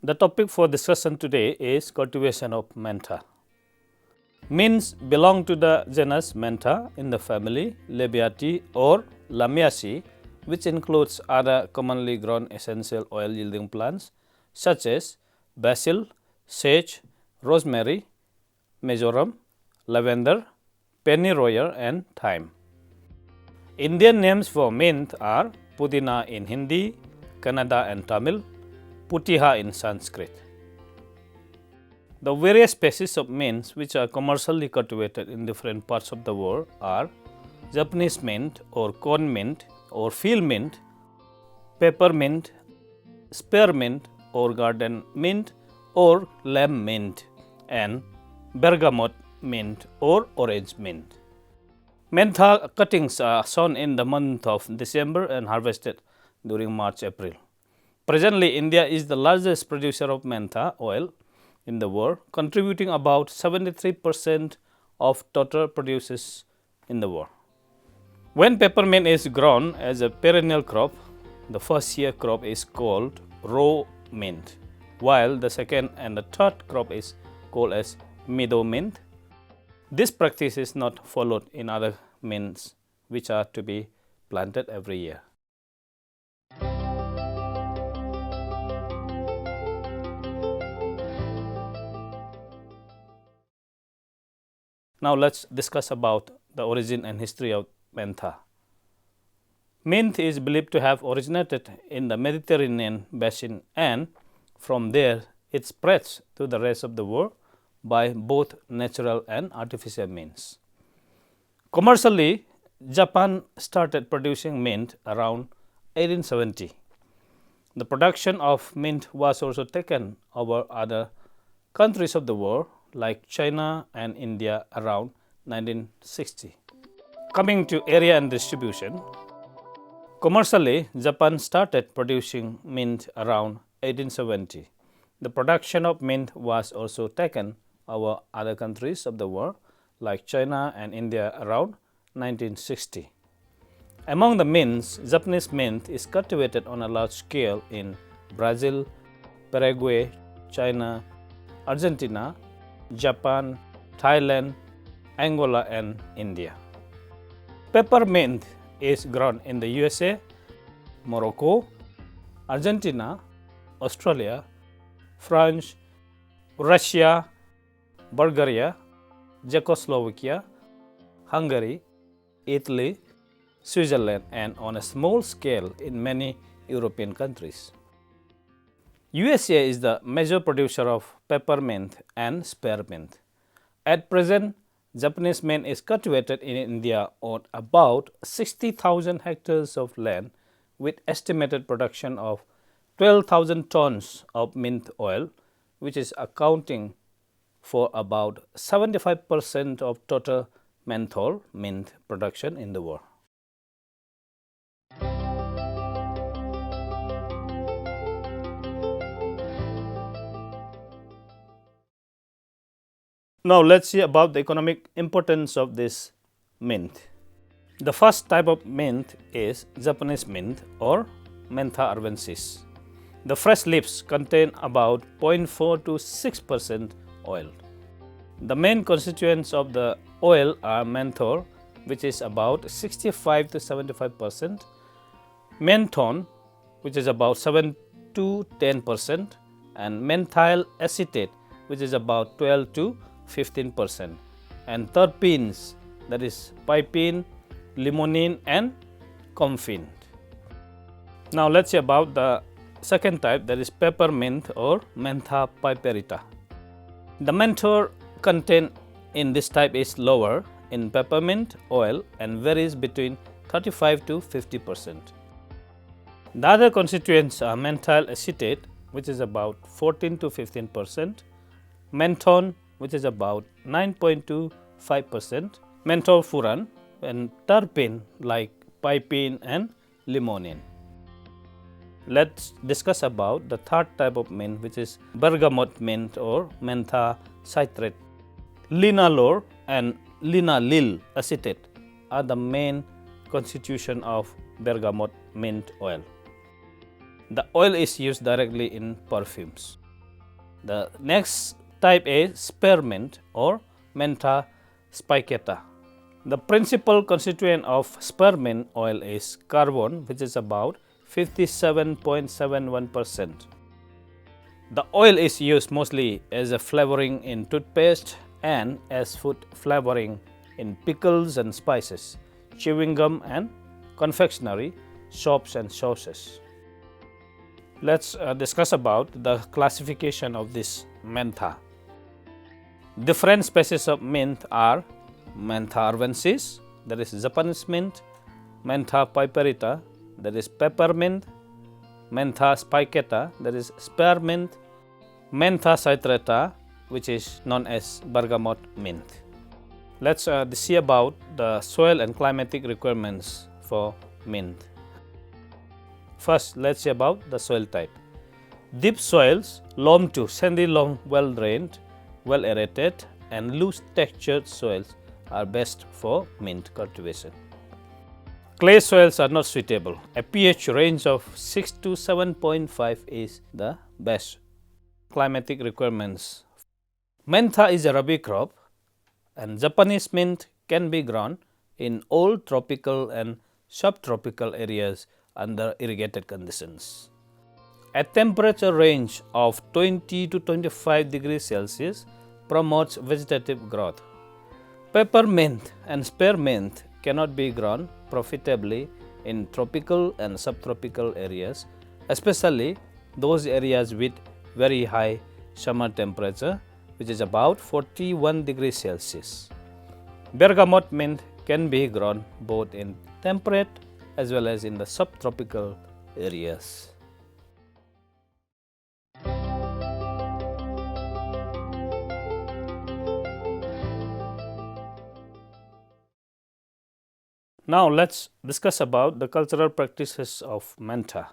The topic for discussion today is cultivation of Mentha. Mints belong to the genus Mentha in the family Labiataceae or Lamiaceae, which includes other commonly grown essential oil-yielding plants such as basil, sage, rosemary, marjoram, lavender, pennyroyal, and thyme. Indian names for mint are Pudina in Hindi, Kannada and Tamil, Putiha in Sanskrit. The various species of mints which are commercially cultivated in different parts of the world are Japanese mint or cone mint or field mint, peppermint, spearmint or garden mint or lamb mint, and bergamot mint or orange mint. Mentha cuttings are sown in the month of December and harvested during March-April. Presently, India is the largest producer of mentha oil in the world, contributing about 73% of total produces in the world. When peppermint is grown as a perennial crop, the first year crop is called raw mint, while the second and the third crop is called as meadow mint. This practice is not followed in other mints which are to be planted every year. Now let's discuss about the origin and history of mentha. Mint is believed to have originated in the Mediterranean basin, and from there it spreads to the rest of the world by both natural and artificial means. Commercially, Japan started producing mint around 1870. The production of mint was also taken over other countries of the world like China and India around 1960. Coming to area and distribution, commercially, Japan started producing mint around 1870. The production of mint was also taken over other countries of the world like China and India around 1960. Among the mints, Japanese mint is cultivated on a large scale in Brazil, Paraguay, China, Argentina, Japan, Thailand, Angola, and India. Peppermint is grown in the USA, Morocco, Argentina, Australia, France, Russia, Bulgaria, Czechoslovakia, Hungary, Italy, Switzerland, and on a small scale in many European countries. USA is the major producer of peppermint and spearmint. At present, Japanese mint is cultivated in India on about 60,000 hectares of land with estimated production of 12,000 tons of mint oil, which is accounting for about 75% of total menthol mint production in the world. Now let's see about the economic importance of this mint. The first type of mint is Japanese mint or Mentha arvensis. The fresh leaves contain about 0.4 to 6% oil. The main constituents of the oil are menthol, which is about 65 to 75%, menthone, which is about 7 to 10%, and methyl acetate, which is about 12 to 15%, and terpenes, that is pipene, limonene, and comfene. Now let's see about the second type, that is peppermint or Mentha piperita. The menthol content in this type is lower in peppermint oil and varies between 35 to 50%. The other constituents are methyl acetate, which is about 14 to 15%, menthone, which is about 9.25%, menthol furan, and terpene like pipene and limonene. Let's discuss about the third type of mint, which is bergamot mint or Mentha citrate. Linalool and linaloyl acetate are the main constitution of bergamot mint oil. The oil is used directly in perfumes. The next type is spearmint or Mentha spicata. The principal constituent of spearmint oil is carbon, which is about 57.71%. The oil is used mostly as a flavoring in toothpaste and as food flavoring in pickles and spices, chewing gum and confectionery, soaps and sauces. Let's discuss about the classification of this mentha. Different species of mint are Mentha arvensis, that is Japanese mint; Mentha piperita, that is peppermint; Mentha spicata, that is spearmint; Mentha citrata, which is known as bergamot mint. Let's see about the soil and climatic requirements for mint. First, let's see about the soil type. Deep soils, loam to sandy loam, well drained, well aerated, and loose textured soils are best for mint cultivation. Clay soils are not suitable. A pH range of 6 to 7.5 is the best. Climatic requirements. Mentha is a rabi crop, and Japanese mint can be grown in all tropical and subtropical areas under irrigated conditions. A temperature range of 20 to 25 degrees Celsius promotes vegetative growth. Peppermint and spearmint cannot be grown profitably in tropical and subtropical areas, especially those areas with very high summer temperature, which is about 41 degrees Celsius. Bergamot mint can be grown both in temperate as well as in the subtropical areas. Now let's discuss about the cultural practices of Mentha.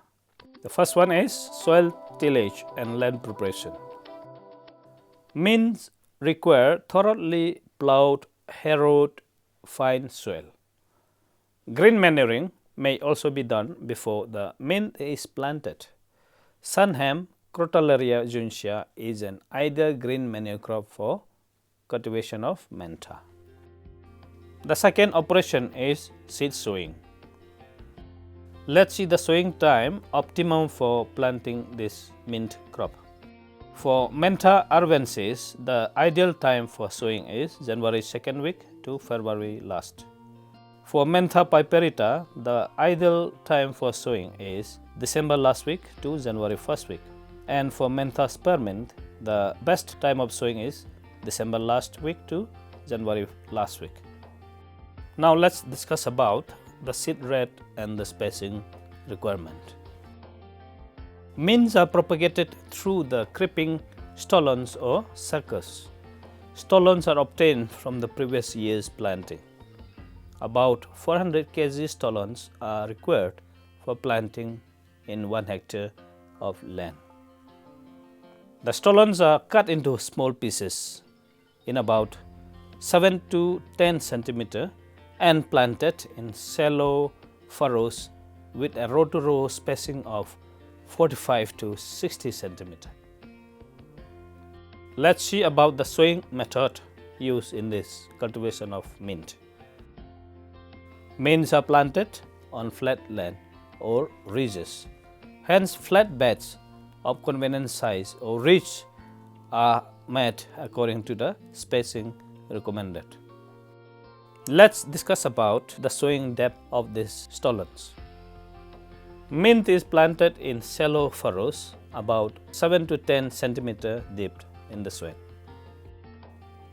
The first one is soil tillage and land preparation. Mints require thoroughly plowed, harrowed, fine soil. Green manuring may also be done before the mint is planted. Sunham Crotalaria juncea is an ideal green manure crop for cultivation of Mentha. The second operation is seed sowing. Let's see the sowing time optimum for planting this mint crop. For Mentha arvensis, the ideal time for sowing is January 2nd week to February last. For Mentha piperita, the ideal time for sowing is December last week to January 1st week. And for Mentha spearmint, the best time of sowing is December last week to January last week. Now let's discuss about the seed rate and the spacing requirement. Mints are propagated through the creeping stolons or suckers. Stolons are obtained from the previous year's planting. About 400 kg stolons are required for planting in 1 hectare of land. The stolons are cut into small pieces in about 7 to 10 centimeter and planted in shallow furrows with a row-to-row spacing of 45 to 60 centimeter. Let's see about the sowing method used in this cultivation of mint. Mints are planted on flat land or ridges. Hence, flat beds of convenient size or ridge are made according to the spacing recommended. Let's discuss about the sowing depth of these stolons. Mint is planted in shallow furrows about 7 to 10 centimeter deep in the soil.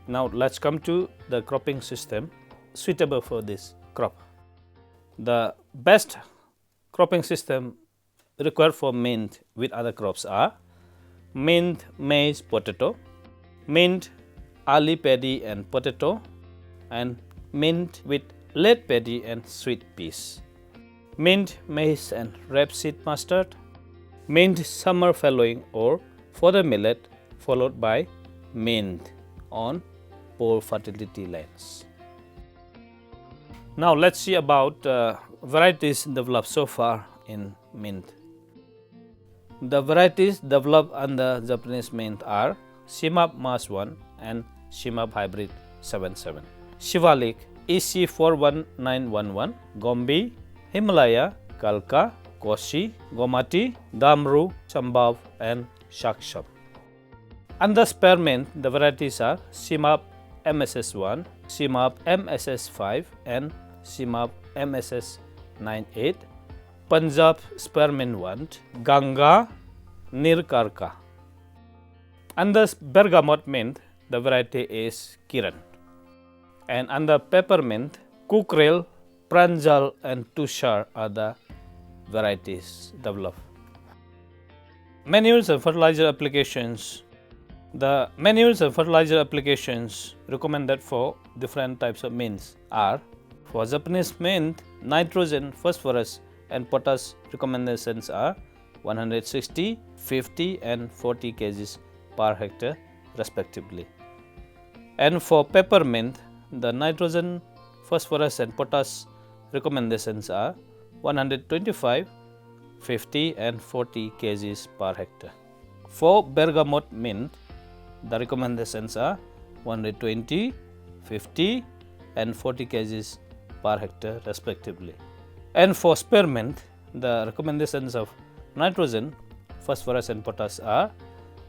Now let's come to the cropping system suitable for this crop. The best cropping system required for mint with other crops are mint, maize, potato, mint, early paddy and potato, and mint with late paddy and sweet peas, mint, maize and rapeseed mustard, mint summer fallowing or fodder millet, followed by mint on poor fertility lands. Now let's see about varieties developed so far in mint. The varieties developed under Japanese mint are Shimab Mas 1 and Shimab Hybrid 77. Shivalik EC41911, Gombi, Himalaya, Kalka, Koshi, Gomati, Damru, Chambhav and Shaksham. Under spearmint, the varieties are Shimab MSS1, Shimab MSS5 and Shimab MSS98, Punjab spearmint 1, Ganga, Nirkarka. Under bergamot mint, the variety is Kiran. And under peppermint, Kukril, Pranjal and Tushar are the varieties developed. Manures and fertilizer applications. The manures and fertilizer applications recommended for different types of mints are: for Japanese mint, nitrogen, phosphorus and potash recommendations are 160, 50 and 40 kg per hectare respectively. And for peppermint, the nitrogen, phosphorus and potash recommendations are 125, 50 and 40 kg per hectare. For bergamot mint, the recommendations are 120, 50 and 40 kg per hectare respectively. And for spearmint, the recommendations of nitrogen, phosphorus and potash are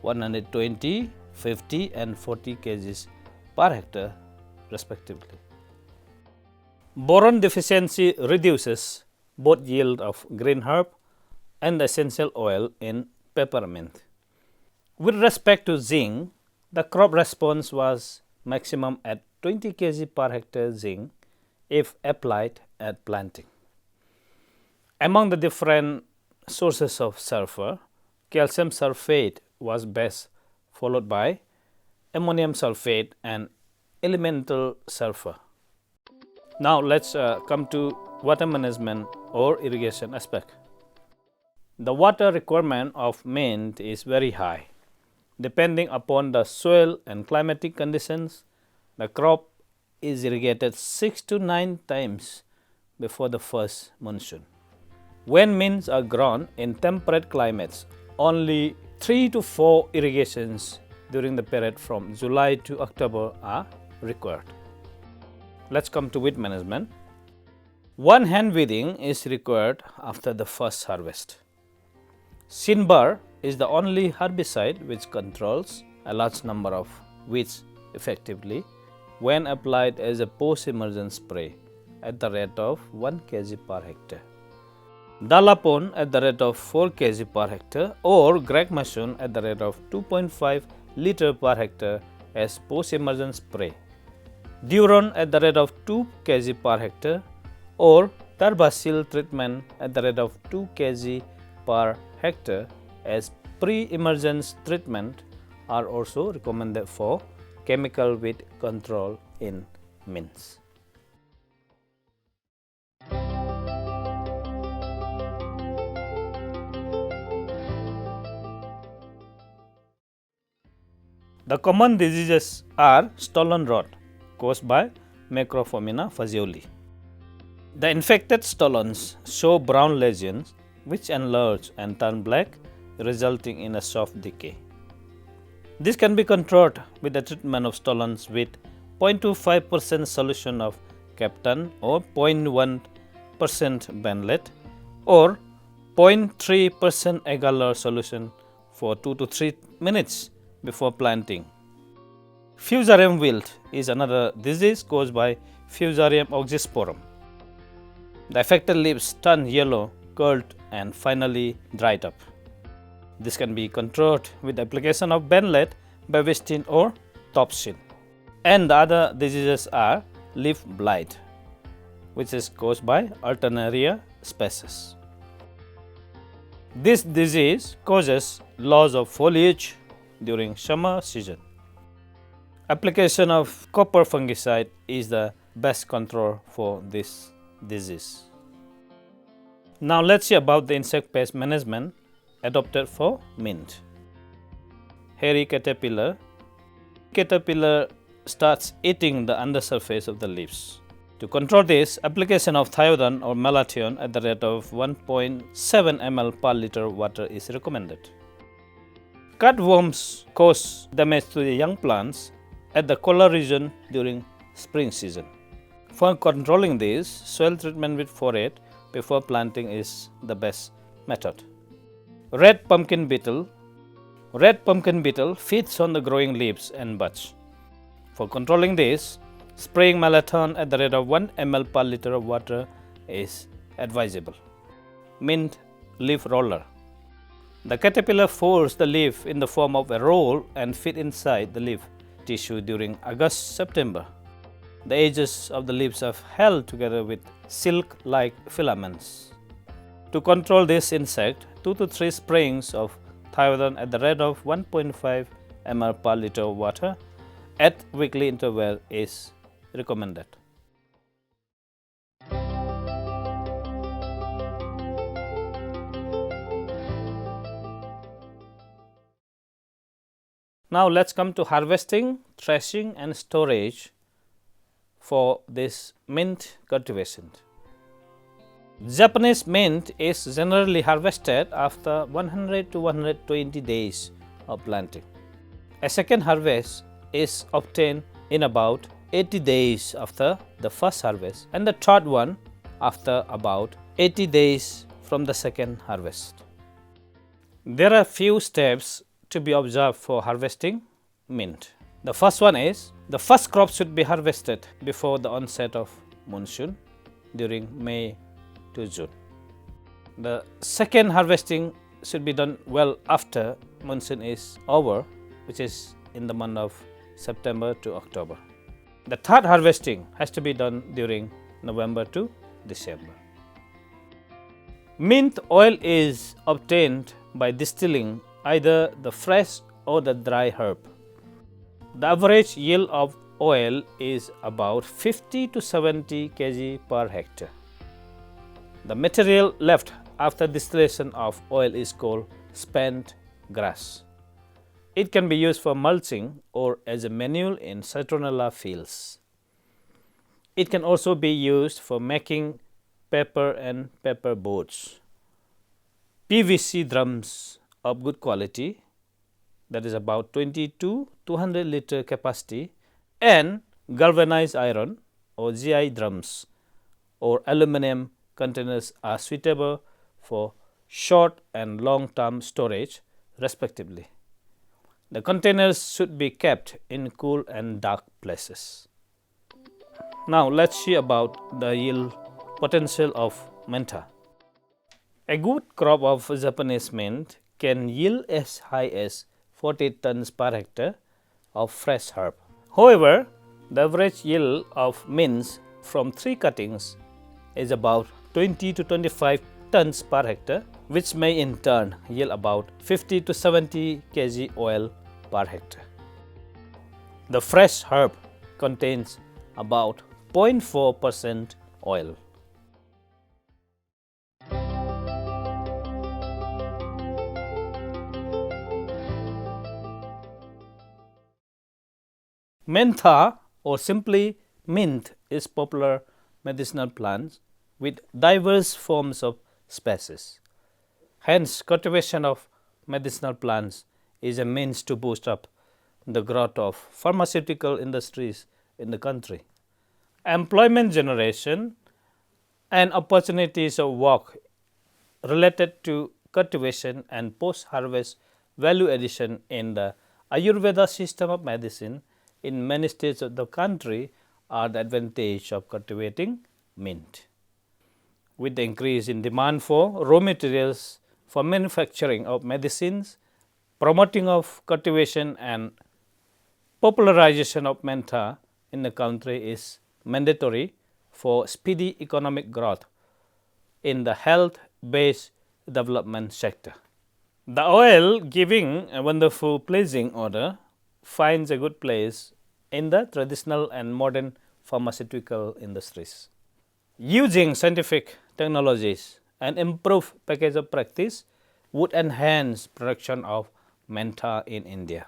120, 50 and 40 kg per hectare respectively. Boron deficiency reduces both yield of green herb and essential oil in peppermint. With respect to zinc, the crop response was maximum at 20 kg per hectare zinc if applied at planting. Among the different sources of sulfur, calcium sulfate was best, followed by ammonium sulfate and elemental sulfur. Now let's come to water management or irrigation aspect. The water requirement of mint is very high. Depending upon the soil and climatic conditions, the crop is irrigated 6 to 9 times before the first monsoon. When mints are grown in temperate climates, only 3 to 4 irrigations during the period from July to October are required. Let's come to weed management. One hand weeding is required after the first harvest. Sinbar is the only herbicide which controls a large number of weeds effectively when applied as a post-emergent spray at the rate of 1 kg per hectare. Dalapon at the rate of 4 kg per hectare or Gragmason at the rate of 2.5 liter per hectare as post-emergent spray. Duron at the rate of 2 kg per hectare or Tarbacil treatment at the rate of 2 kg per hectare as pre-emergence treatment are also recommended for chemical weed control in mints. The common diseases are stolon rot caused by Macrophomina fazzioli. The infected stolons show brown lesions which enlarge and turn black, resulting in a soft decay. This can be controlled with the treatment of stolons with 0.25% solution of Captan or 0.1% Benlet or 0.3% agar solution for 2 to 3 minutes before planting. Fusarium wilt is another disease caused by Fusarium oxysporum. The affected leaves turn yellow, curled and finally dried up. This can be controlled with the application of Benlet, Bavestin or Topsin. And the other diseases are leaf blight, which is caused by Alternaria species. This disease causes loss of foliage during summer season. Application of copper fungicide is the best control for this disease. Now let's see about the insect pest management adopted for mint. Hairy caterpillar. Caterpillar starts eating the undersurface of the leaves. To control this, application of thiodon or malathion at the rate of 1.7 ml per liter water is recommended. Cutworms cause damage to the young plants at the collar region during spring season. For controlling this, soil treatment with phosphate before planting is the best method. Red pumpkin beetle feeds on the growing leaves and buds. For controlling this, spraying malathion at the rate of 1 ml per liter of water is advisable. Mint leaf roller. The caterpillar folds the leaf in the form of a roll and fit inside the leaf tissue during August-September. The edges of the leaves are held together with silk-like filaments. To control this insect, 2 to 3 sprayings of thiodon at the rate of 1.5 ml per liter of water at weekly interval is recommended. Now let's come to harvesting, threshing and storage for this mint cultivation. Japanese mint is generally harvested after 100 to 120 days of planting. A second harvest is obtained in about 80 days after the first harvest, and the third one after about 80 days from the second harvest. There are few steps to be observed for harvesting mint. The first one is, the first crop should be harvested before the onset of monsoon during May to June. The second harvesting should be done well after monsoon is over, which is in the month of September to October. The third harvesting has to be done during November to December. Mint oil is obtained by distilling either the fresh or the dry herb. The average yield of oil is about 50 to 70 kg per hectare. The material left after distillation of oil is called spent grass. It can be used for mulching or as a manure in citronella fields. It can also be used for making paper and paper boards. PVC drums of good quality, that is about 20 to 200 liter capacity, and galvanized iron or GI drums or aluminum containers are suitable for short and long term storage respectively. The containers should be kept in cool and dark places. Now let's see about the yield potential of Mentha. A good crop of Japanese mint can yield as high as 40 tons per hectare of fresh herb. However, the average yield of mints from 3 cuttings is about 20 to 25 tons per hectare, which may in turn yield about 50 to 70 kg oil per hectare. The fresh herb contains about 0.4% oil. Mentha or simply mint is popular medicinal plant with diverse forms of species. Hence, cultivation of medicinal plants is a means to boost up the growth of pharmaceutical industries in the country. Employment generation and opportunities of work related to cultivation and post-harvest value addition in the Ayurveda system of medicine in many states of the country are the advantage of cultivating mint. With the increase in demand for raw materials for manufacturing of medicines, promoting of cultivation and popularization of Mentha in the country is mandatory for speedy economic growth in the health-based development sector. The oil, giving a wonderful pleasing odor, finds a good place in the traditional and modern pharmaceutical industries. Using scientific technologies and improved package of practice would enhance production of Mentha in India.